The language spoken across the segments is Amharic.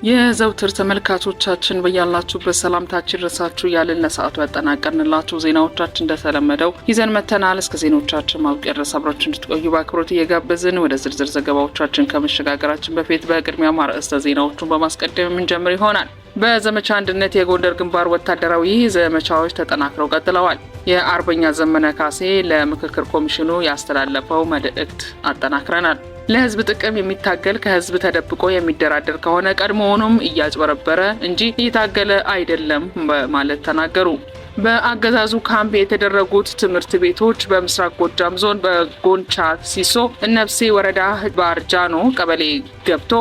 የዘውትር ተመልካቾቻችን በያላችሁበት ሰላምታችን ይድረሳችሁ ያልን ለሰዓቱ ያጠናቀርንላችሁ ዜናዎቻችን እንደተለመደው ይዘን መተናል። እስከ ዜናዎቻችን ማብቂያ ድረስ አብራችሁ እንድትቆዩ በአክብሮት እየጋበዝን ወደ ዝርዝር ዘገባዎቻችን ከመሸጋገራችን በፊት በቅድሚያ ማርዕስተ ዜናዎቹን በማስቀደም የምንጀምር ይሆናል። በዘመቻ አንድነት የጎንደር ግንባር ወታደራዊ ዘመቻዎች ተጠናክረው ቀጥለዋል። የአርበኛ ዘመነ ካሴ ለምክክር ኮሚሽኑ ያስተላለፈው መልእክት አጠናክረናል። ለህዝብ ጥቅም የሚታገል ከህዝብ ተደብቆ የሚደራደር ከሆነ ቀድሞውኑም እያጭበረበረ እንጂ እየታገለ አይደለም በማለት ተናገሩ። በአገዛዙ ካምፕ የተደረጉት ትምህርት ቤቶች በምስራቅ ጎጃም ዞን በጎንቻ ሲሶ እነብሴ ወረዳ ባርጃኖ ቀበሌ ገብቶ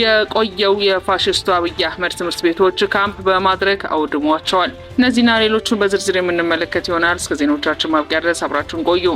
የቆየው የፋሽስቱ አብይ አህመድ ትምህርት ቤቶች ካምፕ በማድረግ አውድሟቸዋል። እነዚህና ሌሎቹን በዝርዝር የምንመለከት ይሆናል። እስከ ዜናዎቻችን ማብቂያ ድረስ አብራችሁን ቆዩ።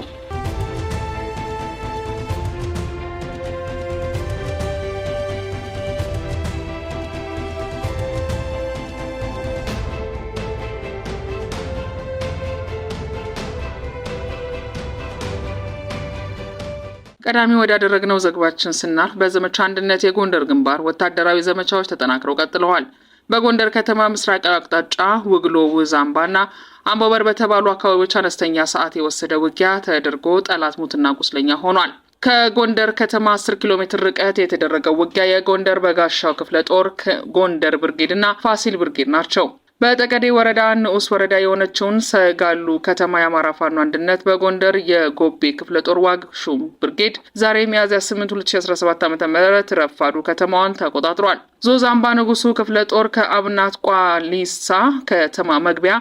ቀዳሚ ወዳደረግነው ዘገባችን ስናልፍ በዘመቻ አንድነት የጎንደር ግንባር ወታደራዊ ዘመቻዎች ተጠናክረው ቀጥለዋል። በጎንደር ከተማ ምስራቃዊ አቅጣጫ ውግሎ ውዛምባና አምቦበር በተባሉ አካባቢዎች አነስተኛ ሰዓት የወሰደ ውጊያ ተደርጎ ጠላት ሙትና ቁስለኛ ሆኗል። ከጎንደር ከተማ 10 ኪሎ ሜትር ርቀት የተደረገው ውጊያ የጎንደር በጋሻው ክፍለ ጦር ጎንደር ብርጌድና ፋሲል ብርጌድ ናቸው። በጠገዴ ወረዳ ንዑስ ወረዳ የሆነችውን ሰጋሉ ከተማ የአማራ ፋኖ አንድነት በጎንደር የጎቤ ክፍለ ጦር ዋግሹም ብርጌድ ዛሬ ሚያዝያ 8 2017 ዓ.ም ረፋዱ ከተማዋን ተቆጣጥሯል። ዞዛምባ ንጉሱ ክፍለ ጦር ከአብናት ቋሊሳ ከተማ መግቢያ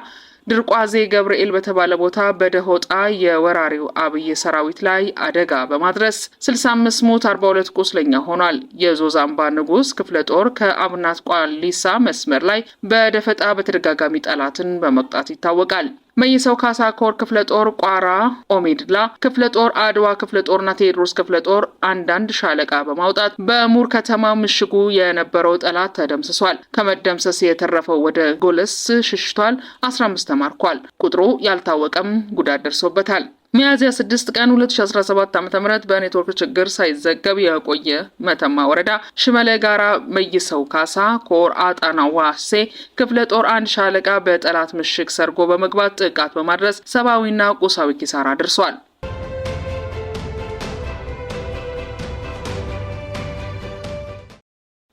ድርቋዜ ገብርኤል በተባለ ቦታ በደሆጣ የወራሪው አብይ ሰራዊት ላይ አደጋ በማድረስ 65 ሞት 42 ቁስለኛ ሆኗል። የዞዛምባ ንጉስ ክፍለ ጦር ከአብናት ቋሊሳ መስመር ላይ በደፈጣ በተደጋጋሚ ጠላትን በመቅጣት ይታወቃል። መይሰው ካሳ ኮር ክፍለ ጦር ቋራ ኦሜድላ ክፍለ ጦር አድዋ ክፍለ ጦርና ቴዎድሮስ ክፍለ ጦር አንዳንድ ሻለቃ በማውጣት በሙር ከተማ ምሽጉ የነበረው ጠላት ተደምስሷል። ከመደምሰስ የተረፈው ወደ ጎለስ ሽሽቷል። 15 ተማርኳል። ቁጥሩ ያልታወቀም ጉዳት ደርሶበታል። ሚያዝያ 6 ቀን 2017 ዓ.ም በኔትወርክ ችግር ሳይዘገብ የቆየ መተማ ወረዳ ሽመለ ጋራ መይሰው ካሳ ኮር አጣና ዋሴ ክፍለ ጦር አንድ ሻለቃ በጠላት ምሽግ ሰርጎ በመግባት ጥቃት በማድረስ ሰብአዊና ቁሳዊ ኪሳራ ደርሷል።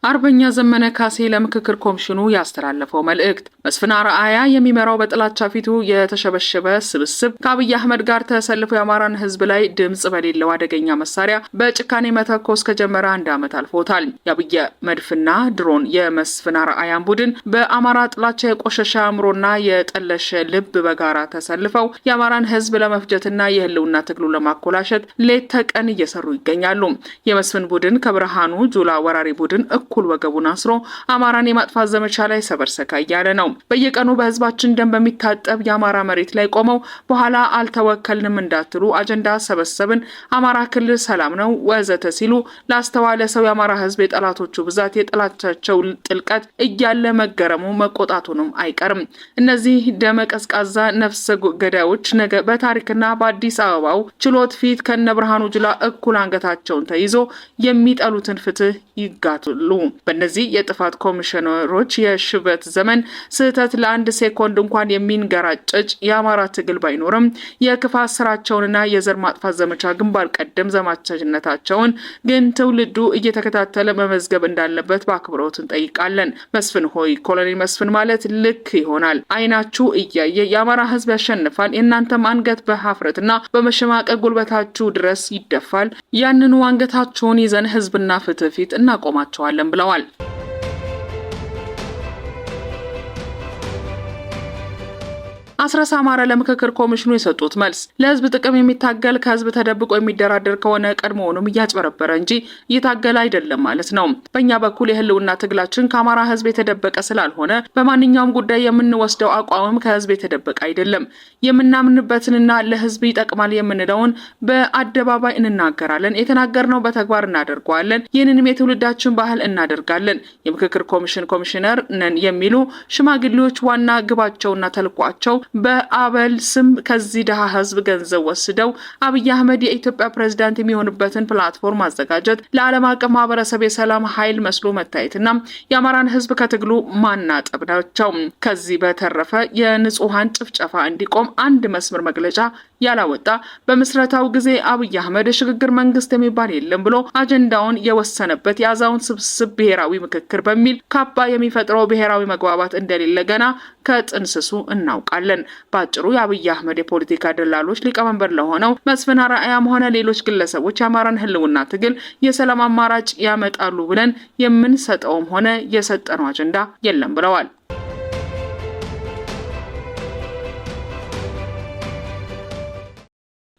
አርበኛ ዘመነ ካሴ ለምክክር ኮሚሽኑ ያስተላለፈው መልእክት መስፍን አርአያ የሚመራው በጥላቻ ፊቱ የተሸበሸበ ስብስብ ከአብይ አህመድ ጋር ተሰልፎ የአማራን ሕዝብ ላይ ድምጽ በሌለው አደገኛ መሳሪያ በጭካኔ መተኮስ ከጀመረ 1 ዓመት አልፎታል። የአብይ መድፍና ድሮን የመስፍን አርአያን ቡድን በአማራ ጥላቻ የቆሸሸ አእምሮና የጠለሸ ልብ በጋራ ተሰልፈው የአማራን ሕዝብ ለመፍጀትና የህልውና ትግሉን ለማኮላሸት ሌት ተቀን እየሰሩ ይገኛሉ። የመስፍን ቡድን ከብርሃኑ ጁላ ወራሪ ቡድን እኩል ወገቡን አስሮ አማራን የማጥፋት ዘመቻ ላይ ሰበርሰካ እያለ ነው። በየቀኑ በህዝባችን ደም በሚታጠብ የአማራ መሬት ላይ ቆመው በኋላ አልተወከልንም እንዳትሉ አጀንዳ ሰበሰብን፣ አማራ ክልል ሰላም ነው ወዘተ ሲሉ ላስተዋለ ሰው የአማራ ህዝብ የጠላቶቹ ብዛት የጠላቻቸው ጥልቀት እያለ መገረሙ መቆጣቱንም አይቀርም። እነዚህ ደመ ቀዝቃዛ ነፍሰ ገዳዮች ነገ በታሪክና በአዲስ አበባው ችሎት ፊት ከነ ብርሃኑ ጁላ እኩል አንገታቸውን ተይዞ የሚጠሉትን ፍትህ ይጋቱሉ። በእነዚህ የጥፋት ኮሚሽነሮች የሽበት ዘመን ስህተት ለአንድ ሴኮንድ እንኳን የሚንገራጨጭ የአማራ ትግል ባይኖርም የክፋት ስራቸውንና የዘር ማጥፋት ዘመቻ ግንባር ቀደም ዘማቻነታቸውን ግን ትውልዱ እየተከታተለ መመዝገብ እንዳለበት በአክብሮት እንጠይቃለን። መስፍን ሆይ ኮሎኔል መስፍን ማለት ልክ ይሆናል። አይናችሁ እያየ የአማራ ህዝብ ያሸንፋል። የእናንተም አንገት በሀፍረትና በመሸማቀቅ ጉልበታችሁ ድረስ ይደፋል። ያንኑ አንገታችሁን ይዘን ህዝብና ፍትህ ፊት እናቆማቸዋለን ብለዋል። አስረስ አማረ ለምክክር ኮሚሽኑ የሰጡት መልስ ለህዝብ ጥቅም የሚታገል ከህዝብ ተደብቆ የሚደራደር ከሆነ ቀድሞውንም እያጭበረበረ እንጂ እየታገለ አይደለም ማለት ነው። በእኛ በኩል የህልውና ትግላችን ከአማራ ህዝብ የተደበቀ ስላልሆነ በማንኛውም ጉዳይ የምንወስደው አቋምም ከህዝብ የተደበቀ አይደለም። የምናምንበትንና ለህዝብ ይጠቅማል የምንለውን በአደባባይ እንናገራለን። የተናገርነው በተግባር እናደርገዋለን። ይህንንም የትውልዳችን ባህል እናደርጋለን። የምክክር ኮሚሽን ኮሚሽነር ነን የሚሉ ሽማግሌዎች ዋና ግባቸውና ተልኳቸው በአበል ስም ከዚህ ድሃ ህዝብ ገንዘብ ወስደው አብይ አህመድ የኢትዮጵያ ፕሬዝዳንት የሚሆንበትን ፕላትፎርም ማዘጋጀት ለዓለም አቀፍ ማህበረሰብ የሰላም ኃይል መስሎ መታየትና የአማራን ህዝብ ከትግሉ ማናጠብ ናቸው። ከዚህ በተረፈ የንጹሃን ጭፍጨፋ እንዲቆም አንድ መስመር መግለጫ ያላወጣ በምስረታው ጊዜ አብይ አህመድ የሽግግር መንግስት የሚባል የለም ብሎ አጀንዳውን የወሰነበት የአዛውንት ስብስብ ብሔራዊ ምክክር በሚል ካባ የሚፈጥረው ብሔራዊ መግባባት እንደሌለ ገና ከጥንስሱ እናውቃለን። በአጭሩ የአብይ አህመድ የፖለቲካ ደላሎች ሊቀመንበር ለሆነው መስፍን አርአያም ሆነ ሌሎች ግለሰቦች የአማራን ህልውና ትግል የሰላም አማራጭ ያመጣሉ ብለን የምንሰጠውም ሆነ የሰጠነው አጀንዳ የለም ብለዋል።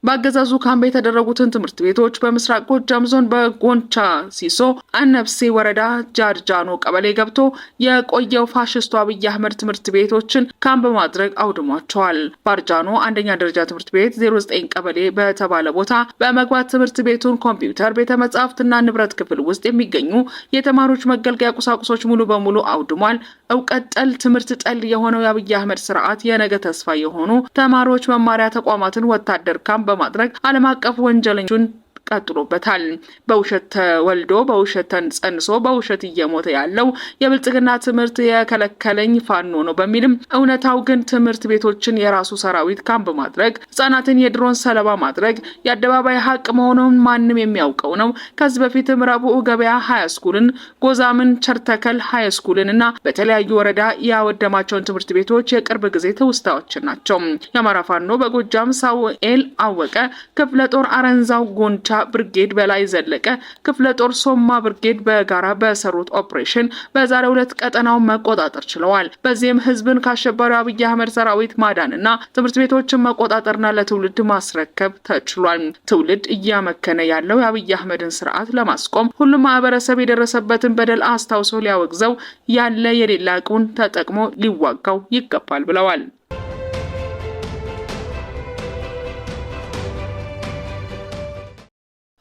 በአገዛዙ ካምፕ የተደረጉትን ትምህርት ቤቶች በምስራቅ ጎጃም ዞን በጎንቻ ሲሶ አነብሴ ወረዳ ጃርጃኖ ቀበሌ ገብቶ የቆየው ፋሽስቱ አብይ አህመድ ትምህርት ቤቶችን ካምፕ በማድረግ አውድሟቸዋል። ባርጃኖ አንደኛ ደረጃ ትምህርት ቤት 09 ቀበሌ በተባለ ቦታ በመግባት ትምህርት ቤቱን ኮምፒውተር፣ ቤተ መጻሕፍትና ንብረት ክፍል ውስጥ የሚገኙ የተማሪዎች መገልገያ ቁሳቁሶች ሙሉ በሙሉ አውድሟል። እውቀት ጠል ትምህርት ጠል የሆነው የአብይ አህመድ ስርዓት የነገ ተስፋ የሆኑ ተማሪዎች መማሪያ ተቋማትን ወታደር ካምፕ በማድረግ ዓለም አቀፍ ወንጀለኞችን ቀጥሎበታል። በውሸት ተወልዶ በውሸት ተጸንሶ በውሸት እየሞተ ያለው የብልጽግና ትምህርት የከለከለኝ ፋኖ ነው በሚልም እውነታው ግን ትምህርት ቤቶችን የራሱ ሰራዊት ካምፕ ማድረግ፣ ህጻናትን የድሮን ሰለባ ማድረግ የአደባባይ ሀቅ መሆኑን ማንም የሚያውቀው ነው። ከዚህ በፊትም ረቡዕ ገበያ ሃይ ስኩልን፣ ጎዛምን ቸርተከል ሃይ ስኩልን እና በተለያዩ ወረዳ ያወደማቸውን ትምህርት ቤቶች የቅርብ ጊዜ ትውስታዎች ናቸው። የአማራ ፋኖ በጎጃም ሳሙኤል አወቀ ክፍለ ጦር አረንዛው ጎንቻ ብርጌድ በላይ ዘለቀ ክፍለ ጦር ሶማ ብርጌድ በጋራ በሰሩት ኦፕሬሽን በዛሬው ዕለት ቀጠናውን መቆጣጠር ችለዋል። በዚህም ህዝብን ከአሸባሪው አብይ አህመድ ሰራዊት ማዳንና ትምህርት ቤቶችን መቆጣጠርና ለትውልድ ማስረከብ ተችሏል። ትውልድ እያመከነ ያለው የአብይ አህመድን ስርዓት ለማስቆም ሁሉም ማህበረሰብ የደረሰበትን በደል አስታውሶ ሊያወግዘው ያለ የሌላ አቅሙን ተጠቅሞ ሊዋጋው ይገባል ብለዋል።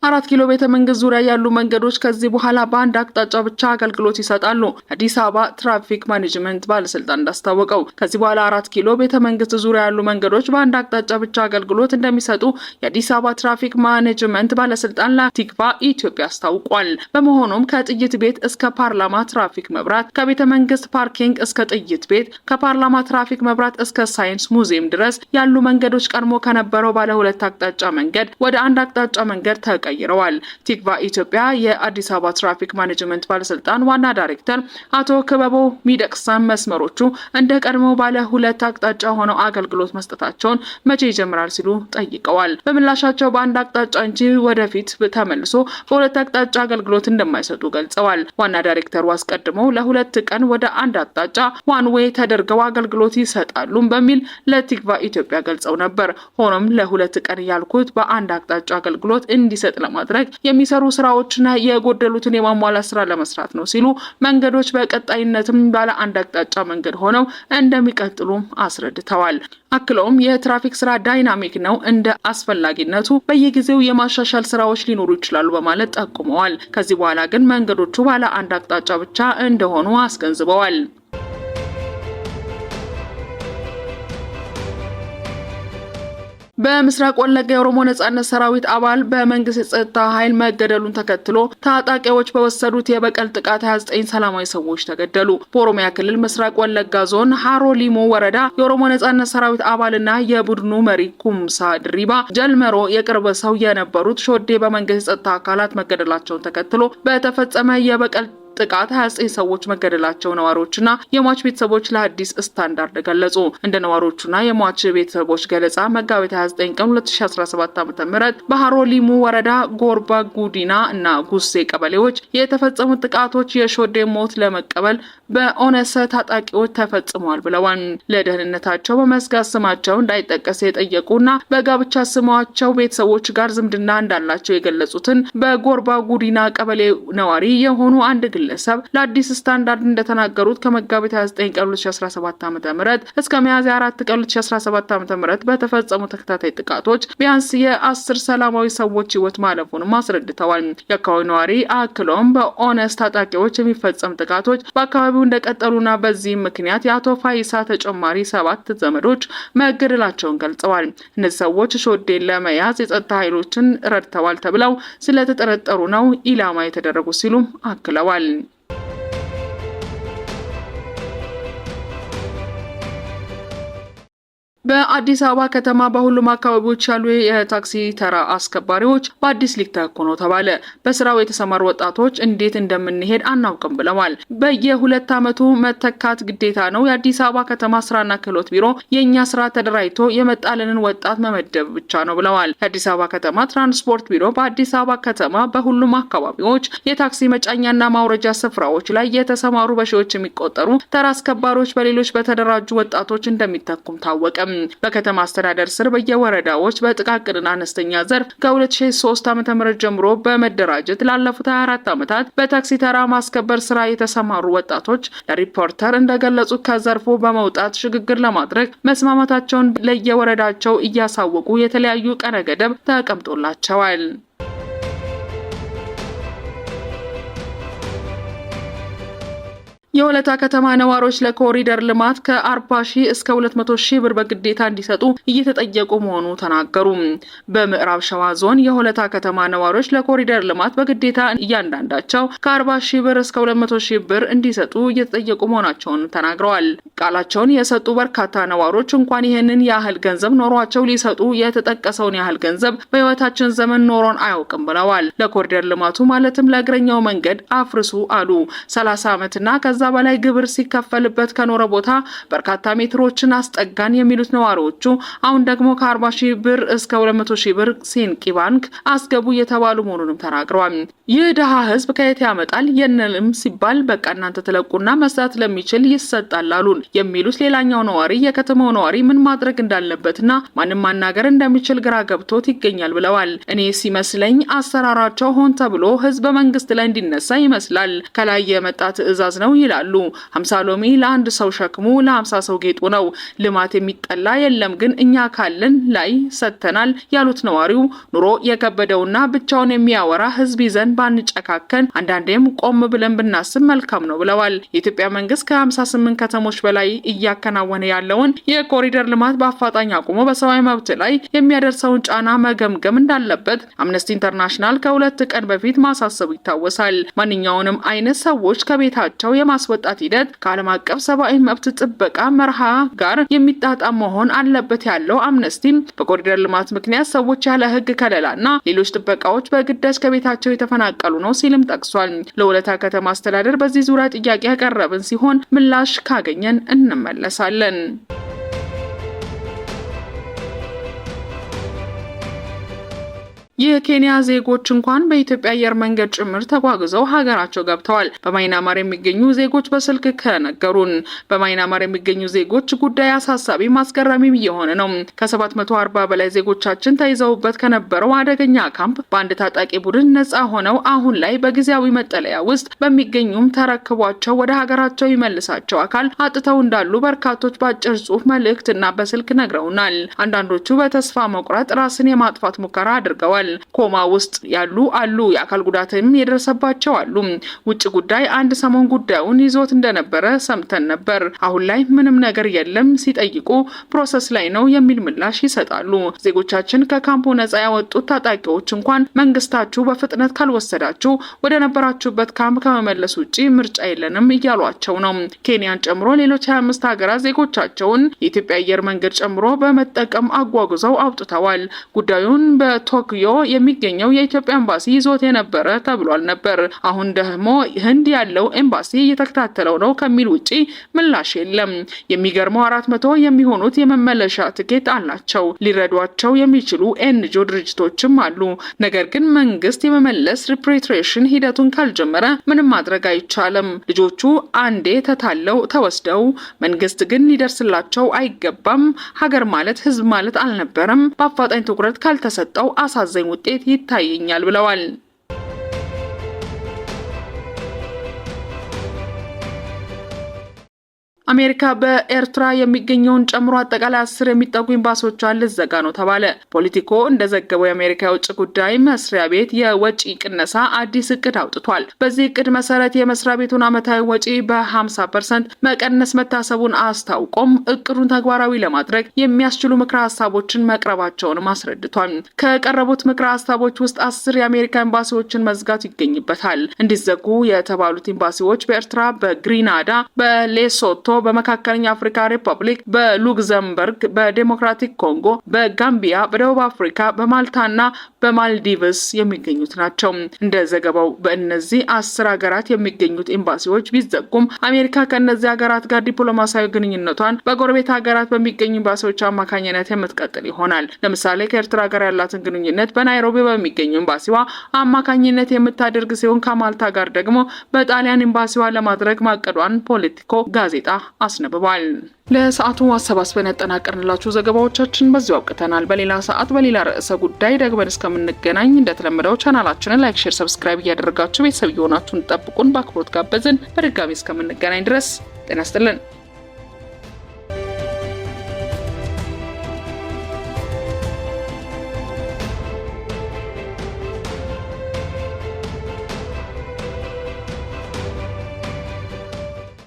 4 ኪሎ ቤተ መንግስት ዙሪያ ያሉ መንገዶች ከዚህ በኋላ በአንድ አቅጣጫ ብቻ አገልግሎት ይሰጣሉ። አዲስ አበባ ትራፊክ ማኔጅመንት ባለስልጣን እንዳስታወቀው ከዚህ በኋላ 4 ኪሎ ቤተ መንግስት ዙሪያ ያሉ መንገዶች በአንድ አቅጣጫ ብቻ አገልግሎት እንደሚሰጡ የአዲስ አበባ ትራፊክ ማኔጅመንት ባለስልጣን ለቲክቫ ኢትዮጵያ አስታውቋል። በመሆኑም ከጥይት ቤት እስከ ፓርላማ ትራፊክ መብራት፣ ከቤተ መንግስት ፓርኪንግ እስከ ጥይት ቤት፣ ከፓርላማ ትራፊክ መብራት እስከ ሳይንስ ሙዚየም ድረስ ያሉ መንገዶች ቀድሞ ከነበረው ባለ 2 አቅጣጫ መንገድ ወደ አንድ አቅጣጫ መንገድ ተቀይረዋል። ቲክቫ ኢትዮጵያ የአዲስ አበባ ትራፊክ ማኔጅመንት ባለስልጣን ዋና ዳይሬክተር አቶ ክበቦ ሚደቅሳን መስመሮቹ እንደ ቀድሞ ባለ 2 አቅጣጫ ሆነው አገልግሎት መስጠታቸውን መቼ ይጀምራል ሲሉ ጠይቀዋል። በምላሻቸው በአንድ አቅጣጫ እንጂ ወደፊት ተመልሶ በ2 አቅጣጫ አገልግሎት እንደማይሰጡ ገልጸዋል። ዋና ዳይሬክተሩ አስቀድመው ለ2 ቀን ወደ አንድ አቅጣጫ ዋን ዌይ ተደርገው አገልግሎት ይሰጣሉ በሚል ለቲክቫ ኢትዮጵያ ገልጸው ነበር። ሆኖም ለ2 ቀን ያልኩት በአንድ አቅጣጫ አገልግሎት እንዲሰጥ ለማድረግ የሚሰሩ ስራዎችና የጎደሉትን የማሟላት ስራ ለመስራት ነው ሲሉ መንገዶች በቀጣይነትም ባለ አንድ አቅጣጫ መንገድ ሆነው እንደሚቀጥሉ አስረድተዋል። አክለውም የትራፊክ ስራ ዳይናሚክ ነው፣ እንደ አስፈላጊነቱ በየጊዜው የማሻሻል ስራዎች ሊኖሩ ይችላሉ በማለት ጠቁመዋል። ከዚህ በኋላ ግን መንገዶቹ ባለ አንድ አቅጣጫ ብቻ እንደሆኑ አስገንዝበዋል። በምስራቅ ወለጋ የኦሮሞ ነጻነት ሰራዊት አባል በመንግስት የጸጥታ ኃይል መገደሉን ተከትሎ ታጣቂዎች በወሰዱት የበቀል ጥቃት 29 ሰላማዊ ሰዎች ተገደሉ። በኦሮሚያ ክልል ምስራቅ ወለጋ ዞን ሃሮ ሊሙ ወረዳ የኦሮሞ ነጻነት ሰራዊት አባልና የቡድኑ መሪ ኩምሳ ድሪባ ጀልመሮ የቅርብ ሰው የነበሩት ሾዴ በመንግስት የጸጥታ አካላት መገደላቸውን ተከትሎ በተፈጸመ የበቀል ጥቃት 29 ሰዎች መገደላቸው ነዋሪዎችና የሟች ቤተሰቦች ለአዲስ ስታንዳርድ ገለጹ። እንደ ነዋሪዎቹና የሟች ቤተሰቦች ገለጻ መጋቢት 29 ቀን 2017 ዓ.ም በሃሮ ሊሙ ወረዳ ጎርባ ጉዲና እና ጉሴ ቀበሌዎች የተፈጸሙት ጥቃቶች የሾዴ ሞት ለመቀበል በኦነሰ ታጣቂዎች ተፈጽሟል ብለዋል። ለደህንነታቸው በመስጋት ስማቸው እንዳይጠቀስ የጠየቁና በጋብቻ ስማቸው ቤተሰቦች ጋር ዝምድና እንዳላቸው የገለጹትን በጎርባ ጉዲና ቀበሌ ነዋሪ የሆኑ አንድ ግለሰብ ለአዲስ ስታንዳርድ እንደተናገሩት ከመጋቢት 29 ቀን 2017 ዓ.ም እስከ ሚያዝያ 4 ቀን 2017 ዓ.ም በተፈጸሙ ተከታታይ ጥቃቶች ቢያንስ የ10 ሰላማዊ ሰዎች ህይወት ማለፉንም አስረድተዋል። የአካባቢው ነዋሪ አክሎም በኦነግ ታጣቂዎች የሚፈጸሙ ጥቃቶች በአካባቢው እንደቀጠሉና በዚህም ምክንያት የአቶ ፋይሳ ተጨማሪ 7 ዘመዶች መገደላቸውን ገልጸዋል። እነዚህ ሰዎች ሾዴን ለመያዝ የጸጥታ ኃይሎችን ረድተዋል ተብለው ስለተጠረጠሩ ነው ኢላማ የተደረጉ ሲሉም አክለዋል። በአዲስ አበባ ከተማ በሁሉም አካባቢዎች ያሉ የታክሲ ተራ አስከባሪዎች በአዲስ ሊተኩ ነው ተባለ። በስራው የተሰማሩ ወጣቶች እንዴት እንደምንሄድ አናውቅም ብለዋል። በየ2 ዓመቱ መተካት ግዴታ ነው። የአዲስ አበባ ከተማ ስራና ክህሎት ቢሮ የእኛ ስራ ተደራጅቶ የመጣልንን ወጣት መመደብ ብቻ ነው ብለዋል። የአዲስ አበባ ከተማ ትራንስፖርት ቢሮ በአዲስ አበባ ከተማ በሁሉም አካባቢዎች የታክሲ መጫኛና ማውረጃ ስፍራዎች ላይ የተሰማሩ በሺዎች የሚቆጠሩ ተራ አስከባሪዎች በሌሎች በተደራጁ ወጣቶች እንደሚተኩም ታወቀ። በከተማ አስተዳደር ስር በየወረዳዎች በጥቃቅንና አነስተኛ ዘርፍ ከ2003 ዓ.ም ጀምሮ በመደራጀት ላለፉት 24 ዓመታት በታክሲ ተራ ማስከበር ስራ የተሰማሩ ወጣቶች ለሪፖርተር እንደገለጹት ከዘርፉ በመውጣት ሽግግር ለማድረግ መስማማታቸውን ለየወረዳቸው እያሳወቁ የተለያዩ ቀነ ገደብ ተቀምጦላቸዋል። የወለታ ከተማ ነዋሪዎች ለኮሪደር ልማት ከ40 ሺህ እስከ 200 ሺህ ብር በግዴታ እንዲሰጡ እየተጠየቁ መሆኑ ተናገሩ። በምዕራብ ሸዋ ዞን የወለታ ከተማ ነዋሪዎች ለኮሪደር ልማት በግዴታ እያንዳንዳቸው ከ40 ሺህ ብር እስከ 200 ሺህ ብር እንዲሰጡ እየተጠየቁ መሆናቸውን ተናግረዋል። ቃላቸውን የሰጡ በርካታ ነዋሪዎች እንኳን ይህንን ያህል ገንዘብ ኖሯቸው ሊሰጡ የተጠቀሰውን ያህል ገንዘብ በህይወታችን ዘመን ኖሮን አያውቅም ብለዋል። ለኮሪደር ልማቱ ማለትም ለእግረኛው መንገድ አፍርሱ አሉ። 30 ዓመትና ከዛ በላይ ግብር ሲከፈልበት ከኖረ ቦታ በርካታ ሜትሮችን አስጠጋን የሚሉት ነዋሪዎቹ አሁን ደግሞ ከ40 ሺህ ብር እስከ 200 ሺህ ብር ሲንቂ ባንክ አስገቡ የተባሉ መሆኑንም ተናግረዋል። ይህ ድሃ ህዝብ ከየት ያመጣል የነልም ሲባል በቃ እናንተ ተለቁና መስራት ለሚችል ይሰጣል አሉን የሚሉት ሌላኛው ነዋሪ የከተማው ነዋሪ ምን ማድረግ እንዳለበትና ማንም ማናገር እንደሚችል ግራ ገብቶት ይገኛል ብለዋል። እኔ ሲመስለኝ አሰራራቸው ሆን ተብሎ ህዝብ መንግስት ላይ እንዲነሳ ይመስላል። ከላይ የመጣ ትዕዛዝ ነው ይላሉ። 50 ሎሚ ለአንድ ሰው ሸክሙ ለ50 ሰው ጌጡ ነው። ልማት የሚጠላ የለም ግን እኛ ካለን ላይ ሰተናል ያሉት ነዋሪው ኑሮ የከበደውና ብቻውን የሚያወራ ህዝብ ይዘን ባንጨካከን አንዳንዴም ቆም ብለን ብናስብ መልካም ነው ብለዋል። የኢትዮጵያ መንግስት ከ58 ከተሞች በላይ እያከናወነ ያለውን የኮሪደር ልማት በአፋጣኝ አቁሞ በሰብአዊ መብት ላይ የሚያደርሰውን ጫና መገምገም እንዳለበት አምነስቲ ኢንተርናሽናል ከ2 ቀን በፊት ማሳሰቡ ይታወሳል። ማንኛውንም አይነት ሰዎች ከቤታቸው የማስወጣት ሂደት ከዓለም አቀፍ ሰብአዊ መብት ጥበቃ መርሃ ጋር የሚጣጣም መሆን አለበት ያለው አምነስቲ በኮሪደር ልማት ምክንያት ሰዎች ያለ ህግ ከለላና ሌሎች ጥበቃዎች በግዳጅ ከቤታቸው የተፈናቀሉ ነው ሲልም ጠቅሷል። ለወለታ ከተማ አስተዳደር በዚህ ዙሪያ ጥያቄ ያቀረብን ሲሆን ምላሽ ካገኘን እንመለሳለን። የኬንያ ዜጎች እንኳን በኢትዮጵያ አየር መንገድ ጭምር ተጓጉዘው ሀገራቸው ገብተዋል። በማይናማር የሚገኙ ዜጎች በስልክ ከነገሩን በማይናማር የሚገኙ ዜጎች ጉዳይ አሳሳቢ ማስገራሚም እየሆነ ነው። ከ740 በላይ ዜጎቻችን ተይዘውበት ከነበረው አደገኛ ካምፕ በአንድ ታጣቂ ቡድን ነጻ ሆነው አሁን ላይ በጊዜያዊ መጠለያ ውስጥ በሚገኙም ተረክቧቸው ወደ ሀገራቸው ይመልሳቸው አካል አጥተው እንዳሉ በርካቶች በአጭር ጽሑፍ መልእክትና በስልክ ነግረውናል። አንዳንዶቹ በተስፋ መቁረጥ ራስን የማጥፋት ሙከራ አድርገዋል። ኮማ ውስጥ ያሉ አሉ። የአካል ጉዳትም የደረሰባቸው አሉ። ውጭ ጉዳይ አንድ ሰሞን ጉዳዩን ይዞት እንደነበረ ሰምተን ነበር። አሁን ላይ ምንም ነገር የለም ሲጠይቁ ፕሮሰስ ላይ ነው የሚል ምላሽ ይሰጣሉ። ዜጎቻችን ከካምፑ ነጻ ያወጡት ታጣቂዎች እንኳን መንግስታችሁ በፍጥነት ካልወሰዳችሁ ወደ ነበራችሁበት ካምፕ ከመመለስ ውጪ ምርጫ የለንም እያሏቸው ነው። ኬንያን ጨምሮ ሌሎች 25 ሀገራት ዜጎቻቸውን የኢትዮጵያ አየር መንገድ ጨምሮ በመጠቀም አጓጉዘው አውጥተዋል። ጉዳዩን በቶኪዮ የሚገኘው የኢትዮጵያ ኤምባሲ ይዞት የነበረ ተብሏል ነበር። አሁን ደግሞ ህንድ ያለው ኤምባሲ እየተከታተለው ነው ከሚል ውጪ ምላሽ የለም። የሚገርመው 400 የሚሆኑት የመመለሻ ትኬት አላቸው። ሊረዷቸው የሚችሉ ኤንጂኦ ድርጅቶችም አሉ። ነገር ግን መንግስት የመመለስ ሪፓትሪዬሽን ሂደቱን ካልጀመረ ምንም ማድረግ አይቻልም። ልጆቹ አንዴ ተታለው ተወስደው መንግስት ግን ሊደርስላቸው አይገባም። ሀገር ማለት ህዝብ ማለት አልነበረም። በአፋጣኝ ትኩረት ካልተሰጠው አሳዛኝ ውጤት ይታየኛል ብለዋል። አሜሪካ በኤርትራ የሚገኘውን ጨምሮ አጠቃላይ 10 የሚጠጉ ኤምባሲዎቿን ልትዘጋ ነው ተባለ። ፖለቲኮ እንደዘገበው የአሜሪካ የውጭ ጉዳይ መስሪያ ቤት የወጪ ቅነሳ አዲስ እቅድ አውጥቷል። በዚህ እቅድ መሰረት የመስሪያ ቤቱን ዓመታዊ ወጪ በ50% መቀነስ መታሰቡን አስታውቆም እቅዱን ተግባራዊ ለማድረግ የሚያስችሉ ምክረ ሀሳቦችን መቅረባቸውንም አስረድቷል። ከቀረቡት ምክረ ሀሳቦች ውስጥ 10 የአሜሪካ ኤምባሲዎችን መዝጋት ይገኝበታል። እንዲዘጉ የተባሉት ኤምባሲዎች በኤርትራ፣ በግሪናዳ፣ በሌሶቶ፣ በመካከለኛ አፍሪካ ሪፐብሊክ፣ በሉክዘምበርግ፣ በዴሞክራቲክ ኮንጎ፣ በጋምቢያ፣ በደቡብ አፍሪካ፣ በማልታና በማልዲቭስ የሚገኙት ናቸው። እንደ ዘገባው በእነዚህ 10 ሀገራት የሚገኙት ኤምባሲዎች ቢዘጉም አሜሪካ ከእነዚህ ሀገራት ጋር ዲፕሎማሲያዊ ግንኙነቷን በጎረቤት ሀገራት በሚገኙ ኤምባሲዎች አማካኝነት የምትቀጥል ይሆናል። ለምሳሌ ከኤርትራ ጋር ያላትን ግንኙነት በናይሮቢ በሚገኙ ኤምባሲዋ አማካኝነት የምታደርግ ሲሆን ከማልታ ጋር ደግሞ በጣሊያን ኤምባሲዋ ለማድረግ ማቀዷን ፖለቲኮ ጋዜጣ አስነብቧል። ለሰዓቱ አሰባስበን ያጠናቀርንላችሁ ዘገባዎቻችን በዚሁ አብቅተናል። በሌላ ሰዓት በሌላ ርዕሰ ጉዳይ ደግመን እስከምንገናኝ እንደተለመደው ቻናላችንን ላይክ፣ ሼር፣ ሰብስክራይብ እያደረጋችሁ ቤተሰብ የሆናችሁን ጠብቁን በአክብሮት ጋበዝን። በድጋሚ እስከምንገናኝ ድረስ ጤና ይስጥልን።